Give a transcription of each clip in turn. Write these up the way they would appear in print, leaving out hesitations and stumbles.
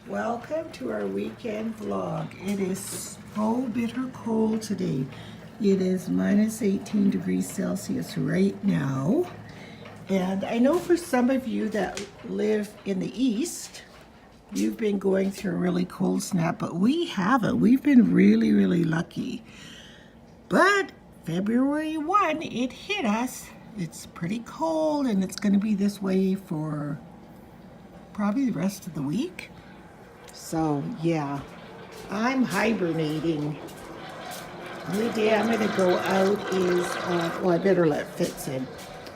Welcome to our weekend vlog. It is so bitter cold today. It is minus 18 degrees Celsius right now. And I know for some of you that live in the east, you've been going through a really cold snap, but we haven't. We've been really, really lucky. But February 1, it hit us. It's pretty cold and it's going to be this way for probably the rest of the week. So yeah, I'm hibernating. Only day I'm gonna go out is, well, I better let Fitz in.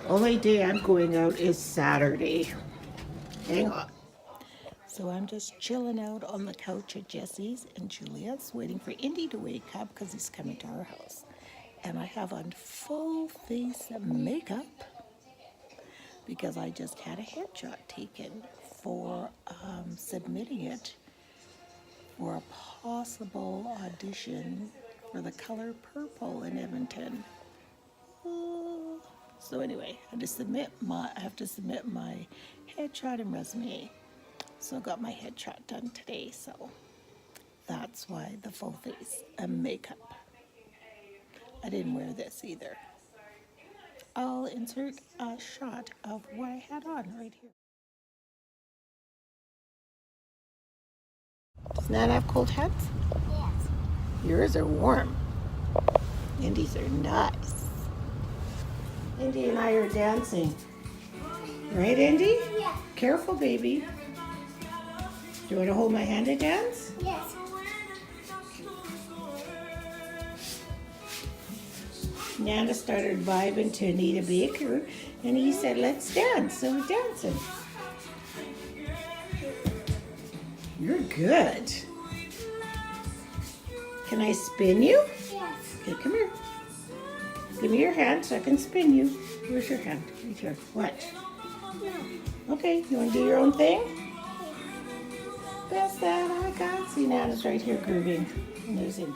Only day I'm going out is Saturday. Hang on. So I'm just chilling out on the couch at Jesse's and Julia's, waiting for Indy to wake up because he's coming to our house. And I have on full face makeup because I just had a headshot taken for submitting it for a possible audition for The Color Purple in Edmonton. So anyway, I have to submit my headshot and resume. So I got my headshot done today, so that's why the full face and makeup. I didn't wear this either. I'll insert a shot of what I had on right here. Does Nana have cold hands? Yes. Yours are warm. Indy's are nice. Indy and I are dancing. Right, Indy? Yeah. Careful, baby. Do you want to hold my hand to dance? Yes. Nana started vibing to Anita Baker, and he said, let's dance. So we're dancing. You're good. Can I spin you? Yes. Okay, come here. Give me your hand so I can spin you. Where's your hand? Right here. What? No. Okay, you want to do your own thing? Best that I got. See, Nana's right here grooving. Amazing.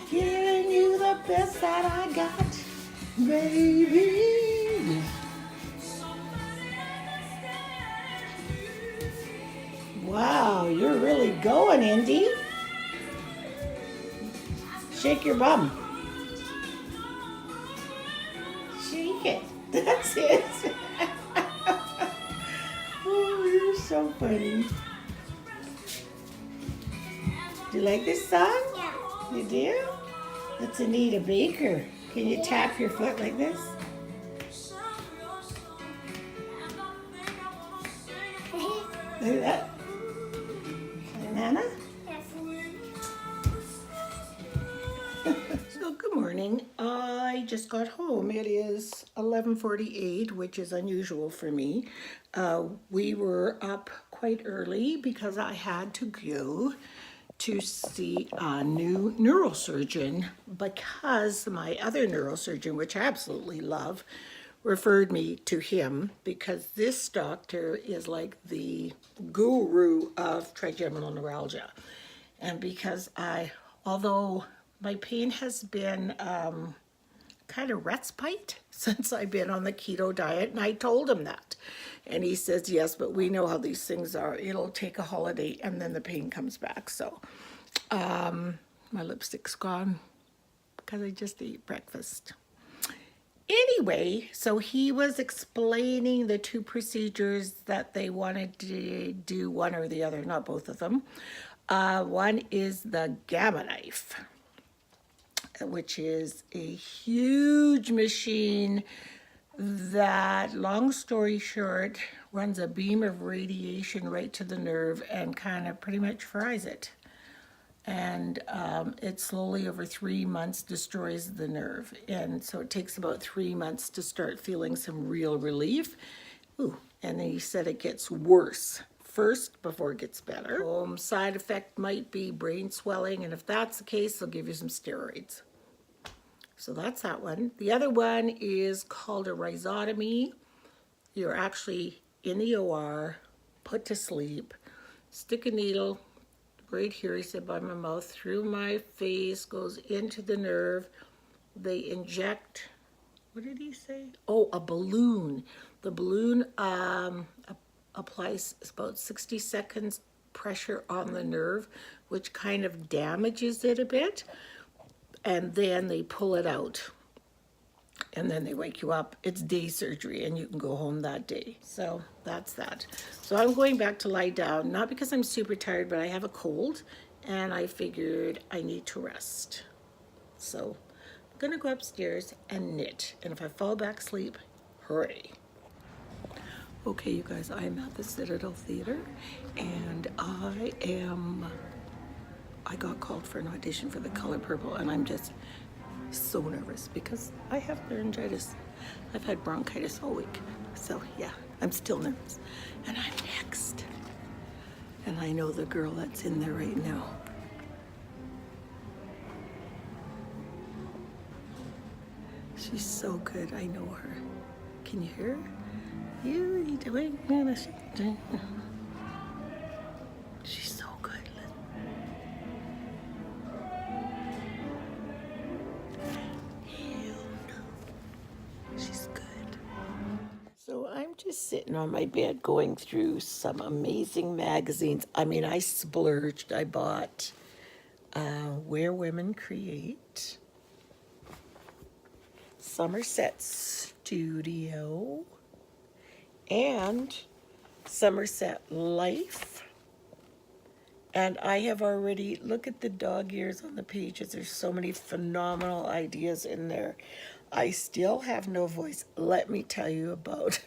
Giving you the best that I got, baby. Wow, you're really going, Indy. Shake your bum. Shake it. That's it. Oh, you're so funny. Do you like this song? Yeah. You do? That's Anita Baker. Can you tap your foot like this? Look at that. Nana? Yes. So good morning. I just got home. It is 11:48, which is unusual for me. We were up quite early because I had to go to see a new neurosurgeon because my other neurosurgeon, which I absolutely love, referred me to him because this doctor is like the guru of trigeminal neuralgia. And because although my pain has been kind of respite since I've been on the keto diet, and I told him that. And he says, yes, but we know how these things are. It'll take a holiday and then the pain comes back. So my lipstick's gone because I just ate breakfast. Anyway, so he was explaining the two procedures that they wanted to do, one or the other, not both of them. One is the Gamma Knife, which is a huge machine that, long story short, runs a beam of radiation right to the nerve and kind of pretty much fries it. And it slowly over 3 months destroys the nerve. And so it takes about 3 months to start feeling some real relief. Ooh, and then he said it gets worse first before it gets better. Side effect might be brain swelling, and if that's the case, they'll give you some steroids. So that's that one. The other one is called a rhizotomy. You're actually in the OR, put to sleep, stick a needle right here, he said, by my mouth, through my face, goes into the nerve. They inject, what did he say? Oh, a balloon. The balloon applies about 60 seconds pressure on the nerve, which kind of damages it a bit. And then they pull it out. And then they wake you up. It's day surgery and you can go home that day. So that's that. So I'm going back to lie down, not because I'm super tired, but I have a cold and I figured I need to rest. So I'm gonna go upstairs and knit. And if I fall back asleep, hooray. Okay, you guys, I'm at the Citadel Theater and I got called for an audition for The Color Purple and I'm just so nervous because I have laryngitis. I've had bronchitis all week. So yeah, I'm still nervous. And I'm next. And I know the girl that's in there right now. She's so good, I know her. Can you hear her? You doing? She's so good. She's good. So I'm just sitting on my bed going through some amazing magazines. I mean, I splurged. I bought Where Women Create, Somerset Studio, and Somerset Life. And I have already, look at the dog ears on the pages. There's so many phenomenal ideas in there. I still have no voice. Let me tell you about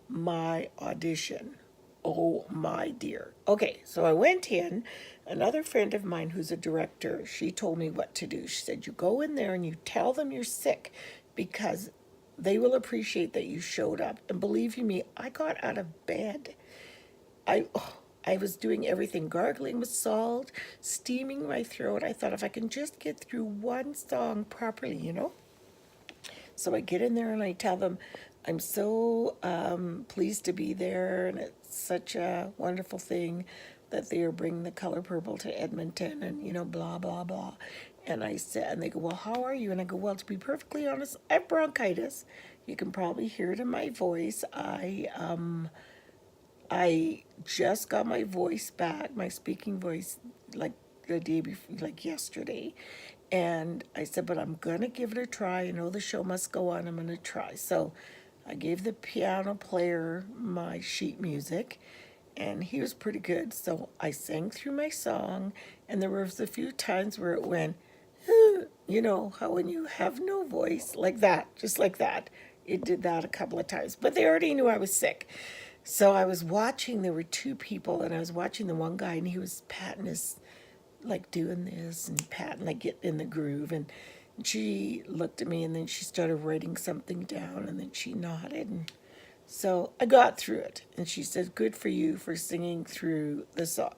my audition. Oh my dear. Okay, so I went in. Another friend of mine who's a director, she told me what to do. She said, you go in there and you tell them you're sick because they will appreciate that you showed up. And believe you me, I got out of bed. I was doing everything, gargling with salt, steaming my throat. I thought if I can just get through one song properly, you know? So I get in there and I tell them, I'm so pleased to be there and it's such a wonderful thing that they are bringing The Color Purple to Edmonton and, you know, blah, blah, blah. And I said, and they go, well, how are you? And I go, well, to be perfectly honest, I have bronchitis. You can probably hear it in my voice. I just got my voice back, my speaking voice, like the day before, like yesterday. And I said, but I'm going to give it a try. I know the show must go on. I'm going to try. So I gave the piano player my sheet music, and he was pretty good. So I sang through my song, and there was a few times where it went, you know, how when you have no voice, like that, just like that. It did that a couple of times. But they already knew I was sick. So I was watching, there were two people, and I was watching the one guy, and he was patting his, like doing this and patting, like getting in the groove. And she looked at me, and then she started writing something down, and then she nodded. And so I got through it. And she said, good for you for singing through the song.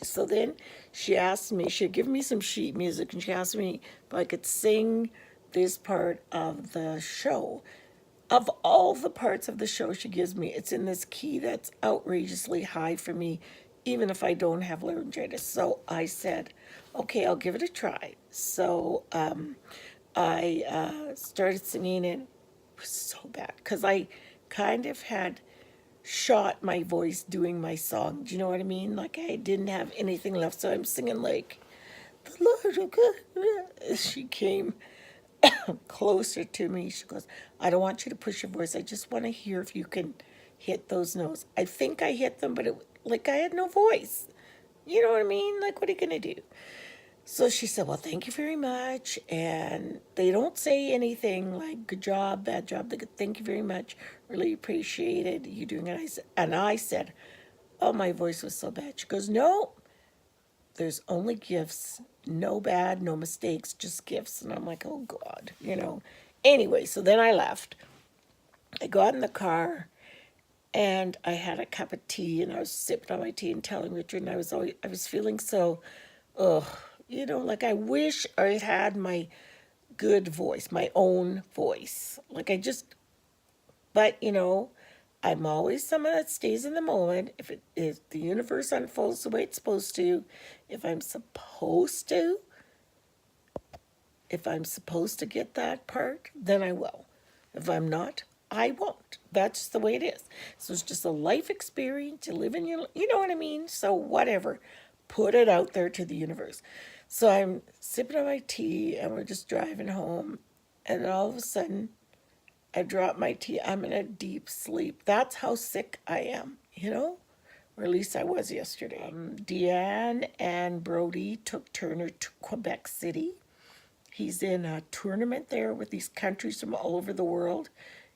So then she asked me, she had given me some sheet music, and she asked me if I could sing this part of the show. Of all the parts of the show she gives me, it's in this key that's outrageously high for me, even if I don't have laryngitis. So I said, okay, I'll give it a try. So I started singing it. It was so bad because I kind of had shot my voice doing my song. Do you know what I mean? Like I didn't have anything left. So I'm singing like, the Lord will good. She came closer to me. She goes, I don't want you to push your voice. I just want to hear if you can hit those notes. I think I hit them, but it, like I had no voice. You know what I mean? Like, what are you going to do? So she said, well, thank you very much. And they don't say anything like, good job, bad job. They go, thank you very much. Really appreciated you doing it. And I said, oh, my voice was so bad. She goes, no, there's only gifts, no bad, no mistakes, just gifts. And I'm like, oh God, you know. Anyway, so then I left. I got in the car And I had a cup of tea and I was sipping on my tea and telling Richard, and I was feeling so, ugh, like I wish I had my good voice, my own voice. But I'm always someone that stays in the moment. If the universe unfolds the way it's supposed to, if I'm supposed to, if I'm supposed to get that part, then I will. If I'm not, I won't. That's just the way it is. So it's just a life experience. You live in you know what I mean? So whatever. Put it out there to the universe. So I'm sipping on my tea and we're just driving home. And then all of a sudden, I drop my tea. I'm in a deep sleep. That's how sick I am. Or at least I was yesterday. Deanne and Brody took Turner to Quebec City. He's in a tournament there with these countries from all over the world.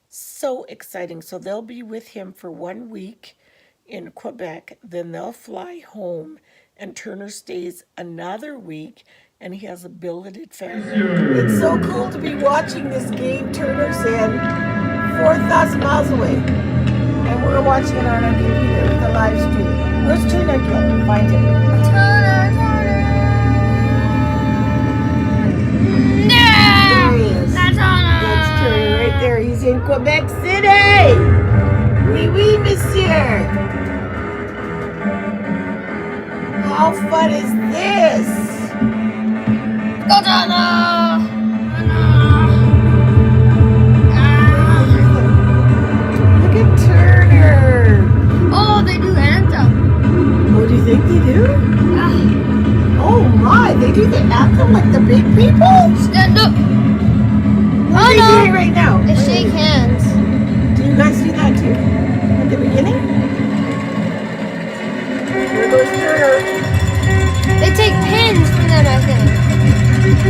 So exciting. So they'll be with him for 1 week in Quebec. Then they'll fly home, and Turner stays another week, and he has a billeted family. It's so cool to be watching this game. Turner's in 4,000 miles away, and we're watching it on our computer with the live stream. Where's Turner again? Find him. There he is. That's Turner right there. He's in Quebec City. Oui, oui, monsieur. How fun is this? Look at Turner. Oh, they do anthem. What do you think they do? Oh my, they do the anthem like the big people? Stand up. What are they doing right now? They shake hands. Do you guys do that too? At the beginning? Here goes Turner. They take pins from them, I think.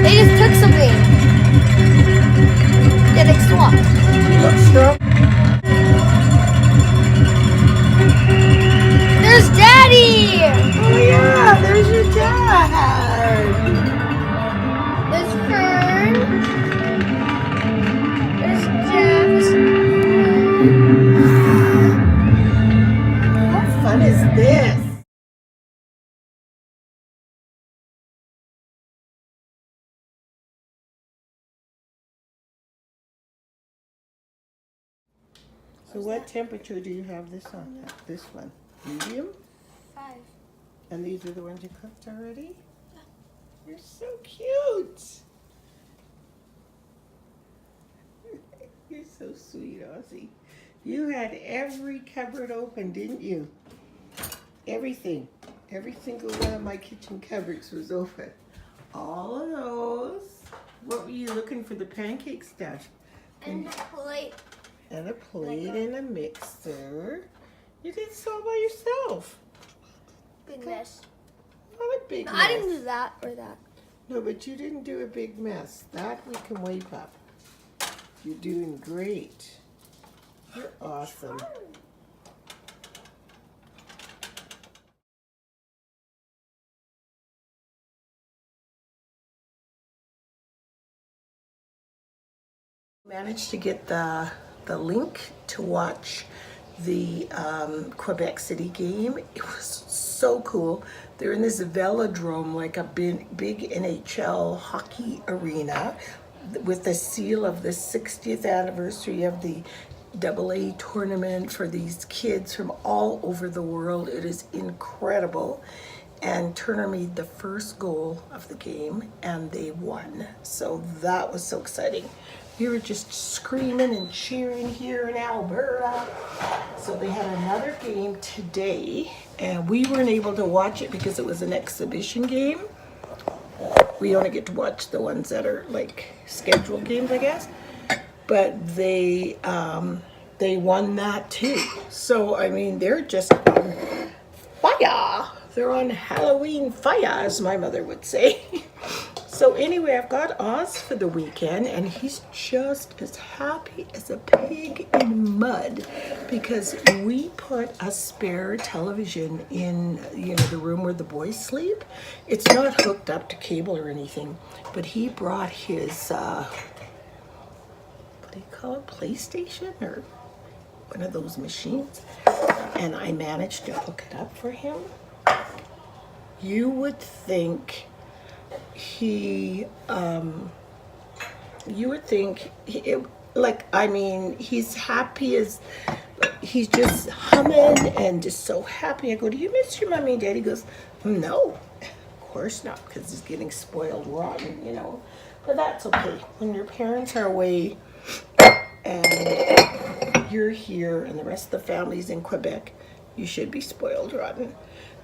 They just took something. Yeah, they swapped. Looks strong. There's Daddy! Oh yeah, there's your dad. There's Fern. There's Jeff. How fun is this? So what temperature do you have this on? This one? Medium? 5. And these are the ones you cooked already? You're so cute. You're so sweet, Ozzy. You had every cupboard open, didn't you? Everything. Every single one of my kitchen cupboards was open. All of those. What were you looking for the pancake stuff? And a plate. And a plate and a mixer. You did this all by yourself. Big mess. Not a big No, mess. I didn't do that or that. No, but you didn't do a big mess. That we can wipe up. You're doing great. You're awesome. Managed to get the link to watch the Quebec City game. It was so cool. They're in this velodrome, like a big NHL hockey arena, with the seal of the 60th anniversary of the AA tournament for these kids from all over the world. It is incredible. And Turner made the first goal of the game and they won. So that was so exciting. We were just screaming and cheering here in Alberta. So they had another game today and we weren't able to watch it because it was an exhibition game. We only get to watch the ones that are like scheduled games, I guess. But they won that too. So I mean, they're just on fire. They're on Halloween fire, as my mother would say. So anyway, I've got Oz for the weekend, and he's just as happy as a pig in mud because we put a spare television in, the room where the boys sleep. It's not hooked up to cable or anything, but he brought his, what do you call it, PlayStation or one of those machines, and I managed to hook it up for him. You would think he, like, I mean, he's happy as, he's just humming and just so happy. I go, do you miss your mommy and daddy? He goes, no, of course not, because he's getting spoiled rotten, you know. But that's okay. When your parents are away and you're here and the rest of the family's in Quebec, you should be spoiled rotten.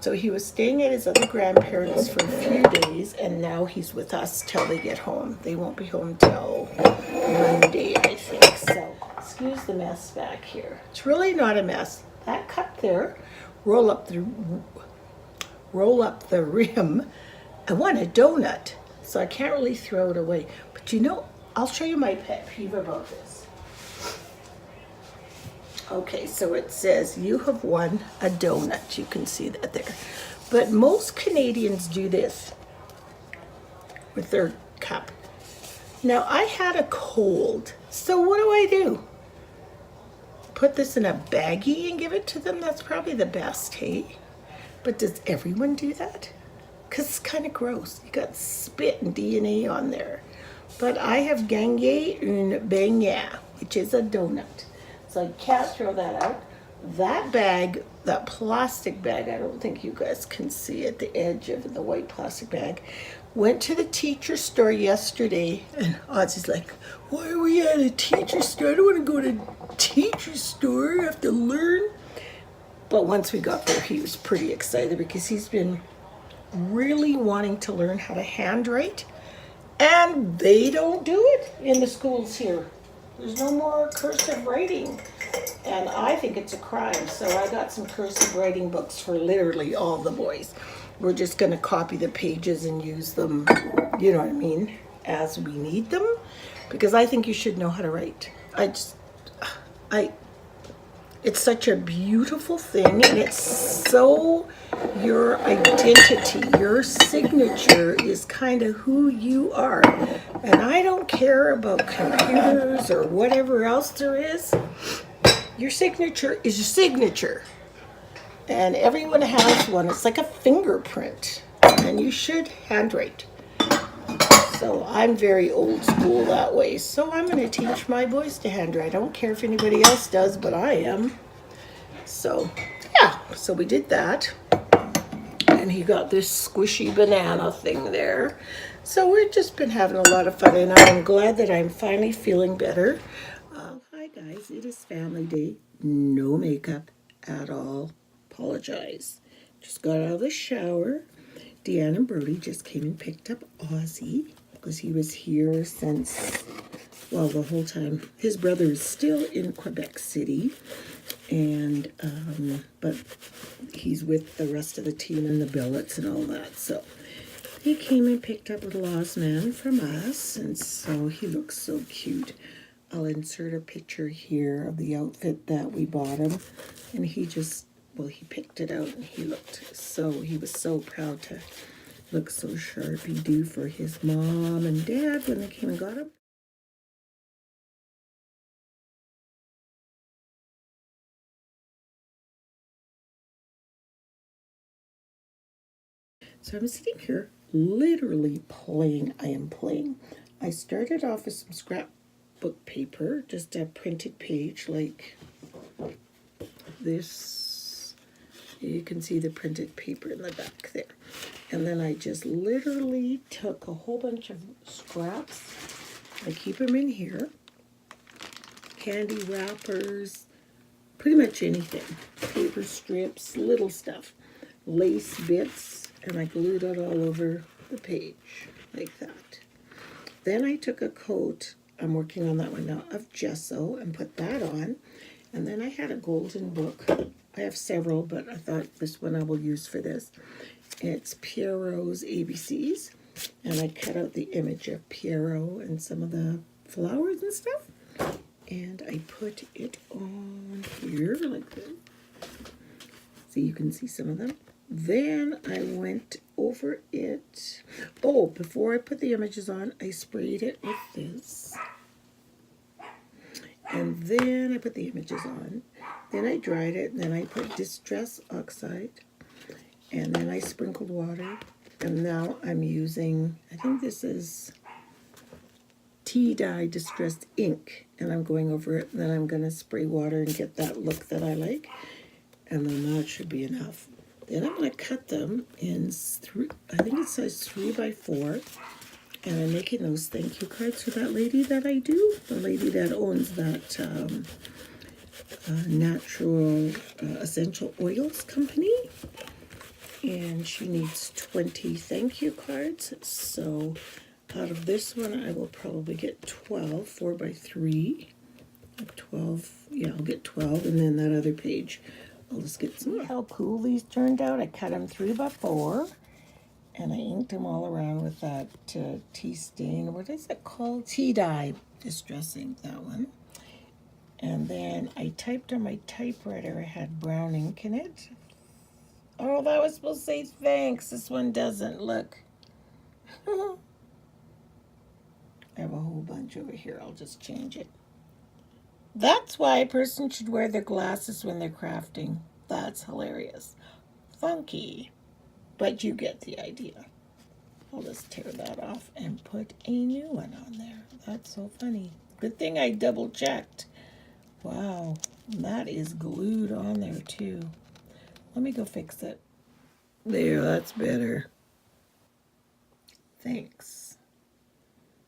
So he was staying at his other grandparents for a few days, and now he's with us till they get home. They won't be home till Monday, I think. So excuse the mess back here. It's really not a mess. That cut there, roll up the rim. I want a donut, so I can't really throw it away. But you know, I'll show you my pet peeve about this. Okay, so it says you have won a donut. You can see that there. But most Canadians do this with their cup. Now, I had a cold, so what do? Put this in a baggie and give it to them? That's probably the best, hey? But does everyone do that? Because it's kind of gross. You got spit and DNA on there. But I have gagné une beignet, which is a donut. So I can't throw that out. That bag, that plastic bag, I don't think you guys can see at the edge of the white plastic bag, went to the teacher store yesterday, and Ozzy's like, why are we at a teacher store? I don't want to go to a teacher store. I have to learn. But once we got there, he was pretty excited because he's been really wanting to learn how to handwrite, and they don't do it in the schools here. There's no more cursive writing, and I think it's a crime. So I got some cursive writing books for literally all the boys. We're just going to copy the pages and use them, you know what I mean, as we need them, because I think you should know how to write. It's such a beautiful thing, and it's so your identity, your signature is kind of who you are. And I don't care about computers or whatever else there is. Your signature is your signature. And everyone has one. It's like a fingerprint. And you should handwrite. So I'm very old school that way. So I'm going to teach my boys to handwrite. I don't care if anybody else does, but I am. So, yeah. So we did that. And he got this squishy banana thing there. So we've just been having a lot of fun. And I'm glad that I'm finally feeling better. Hi, guys. It is family day. No makeup at all. Apologize. Just got out of the shower. Deanne and Brody just came and picked up Ozzy because he was here since, well, the whole time. His brother is still in Quebec City, and but he's with the rest of the team and the billets and all that. So he came and picked up little Ozman from us, and so he looks so cute. I'll insert a picture here of the outfit that we bought him, and he just, well, he picked it out and he was so proud to look so sharpy-do for his mom and dad when they came and got him. So I'm sitting here literally playing. I am playing. I started off with some scrapbook paper, just a printed page like this. You can see the printed paper in the back there. And then I just literally took a whole bunch of scraps. I keep them in here. Candy wrappers, pretty much anything. Paper strips, little stuff. Lace bits, and I glued it all over the page like that. Then I took a coat, I'm working on that one now, of gesso and put that on. And then I had a golden book. I have several, but I thought this one I will use for this. It's Pierrot's ABCs, and I cut out the image of Pierrot and some of the flowers and stuff, and I put it on here like this, so you can see some of them. Then I went over it. Oh, before I put the images on, I sprayed it with this, And then I put the images on. Then I dried it, and then I put Distress Oxide, and then I sprinkled water. And now I'm using, I think this is tea dye distressed ink, and I'm going over it, and then I'm going to spray water and get that look that I like, and then that should be enough. Then I'm going to cut them in I think it says 3x4, and I'm making those thank you cards for that lady that I do, the lady that owns that natural essential oils company, and she needs 20 thank you cards. So out of this one, I will probably get 12, 4x3. 12, yeah, I'll get 12, and then that other page, I'll just get some. See how cool these turned out? I cut them 3x4, and I inked them all around with that tea stain. What is it called? Tea dye distress ink, that one. And then I typed on my typewriter. I had brown ink in it. Oh, that was supposed to say thanks. This one doesn't. Look. I have a whole bunch over here. I'll just change it. That's why a person should wear their glasses when they're crafting. That's hilarious. Funky. But you get the idea. I'll just tear that off and put a new one on there. That's so funny. Good thing I double checked. Wow, that is glued on there too. Let me go fix it. There, that's better. Thanks.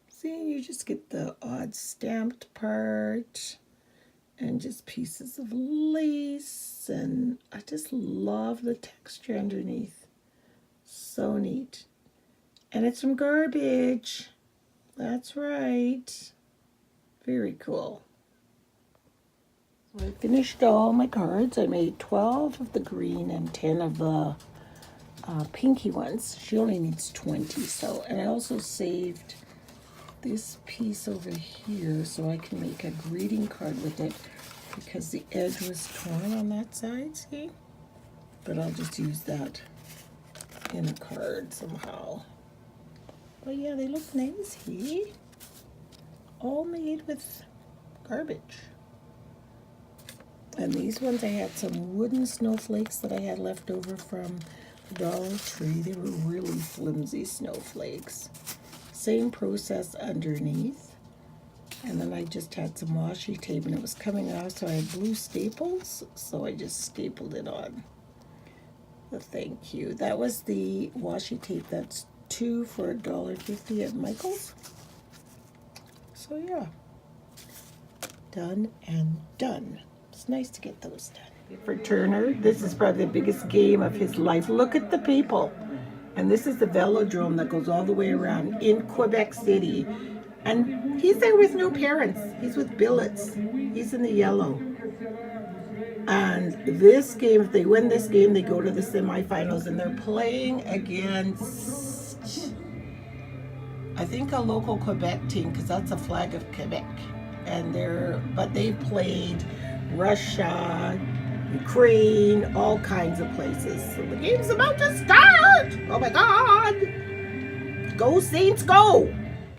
See, you just get the odd stamped part and just pieces of lace, and I just love the texture underneath. So neat. And it's from garbage. That's right. Very cool. So I finished all my cards. I made 12 of the green and 10 of the pinky ones. She only needs 20. So, and I also saved this piece over here so I can make a greeting card with it, because the edge was torn on that side, see? But I'll just use that in a card somehow. But yeah, they look nice, see? All made with garbage. And these ones, I had some wooden snowflakes that I had left over from Dollar Tree. They were really flimsy snowflakes. Same process underneath. And then I just had some washi tape, and it was coming off, so I had blue staples, so I just stapled it on. The thank you. That was the washi tape that's 2 for $1.50 at Michael's. So yeah, done and done. It's nice to get those done. For Turner, this is probably the biggest game of his life. Look at the people. And this is the velodrome that goes all the way around in Quebec City. And he's there with no parents. He's with billets. He's in the yellow. And this game, if they win this game, they go to the semifinals, and they're playing against, I think, a local Quebec team, because that's a flag of Quebec. And but they've played Russia, Ukraine, all kinds of places. So the game's about to start. Oh my God. Go Saints, go.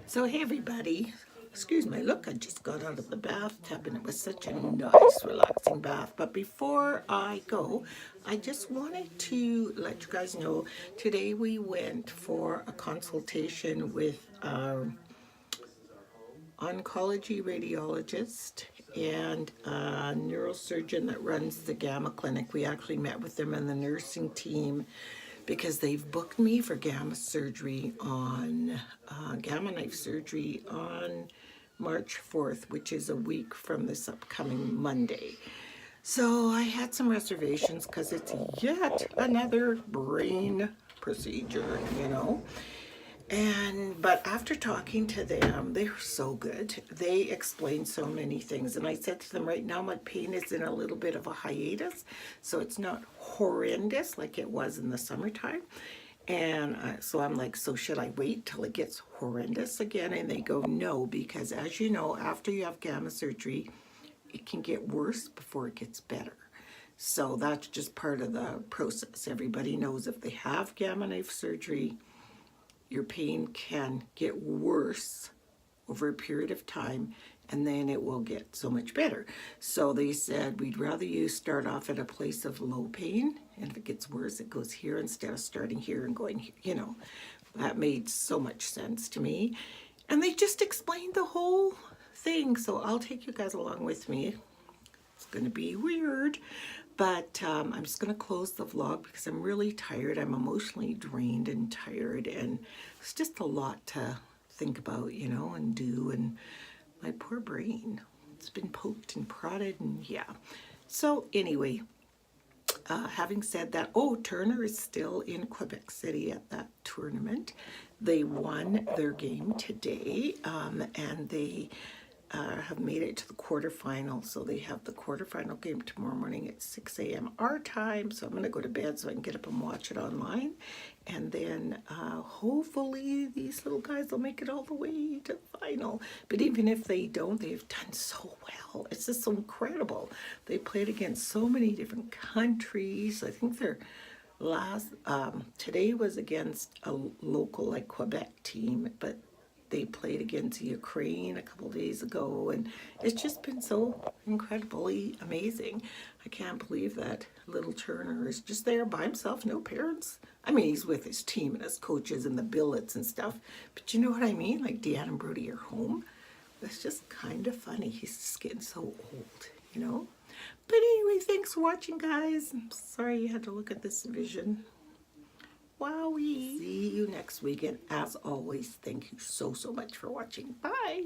So hey everybody, excuse my look, I just got out of the bathtub and it was such a nice relaxing bath. But before I go, I just wanted to let you guys know, today we went for a consultation with our oncology radiologist and a neurosurgeon that runs the Gamma Clinic. We actually met with them and the nursing team because they've booked me for gamma surgery on, gamma knife surgery on March 4th, which is a week from this upcoming Monday. So I had some reservations because it's yet another brain procedure, you know. But after talking to them, they were so good. They explained so many things. And I said to them, right now my pain is in a little bit of a hiatus. So it's not horrendous like it was in the summertime. And so I'm like, so should I wait till it gets horrendous again? And they go, no, because as you know, after you have gamma surgery, it can get worse before it gets better. So that's just part of the process. Everybody knows if they have gamma knife surgery, your pain can get worse over a period of time, and then it will get so much better. So they said, we'd rather you start off at a place of low pain, and if it gets worse, it goes here instead of starting here and going here, you know. That made so much sense to me. And they just explained the whole thing, so I'll take you guys along with me. It's going to be weird, but I'm just going to close the vlog because I'm really tired. I'm emotionally drained and tired, and it's just a lot to think about, you know, and do, and my poor brain. It's been poked and prodded, and yeah. So anyway, having said that, oh, Turner is still in Quebec City at that tournament. They won their game today, and they have made it to the quarterfinal. So they have the quarterfinal game tomorrow morning at 6 a.m. our time. So I'm going to go to bed so I can get up and watch it online. And then hopefully these little guys will make it all the way to the final. But even if they don't, they've done so well. It's just so incredible. They played against so many different countries. I think they're today was against a local like Quebec team, but they played against Ukraine a couple days ago, and it's just been so incredibly amazing. I can't believe that little Turner is just there by himself, no parents. I mean, he's with his team and his coaches and the billets and stuff, but you know what I mean? Like Deanne and Brody are home. It's just kind of funny. He's just getting so old, you know? But anyway, thanks for watching, guys. I'm sorry you had to look at this vision. Wowie. See you next week. And as always, thank you so much for watching. Bye.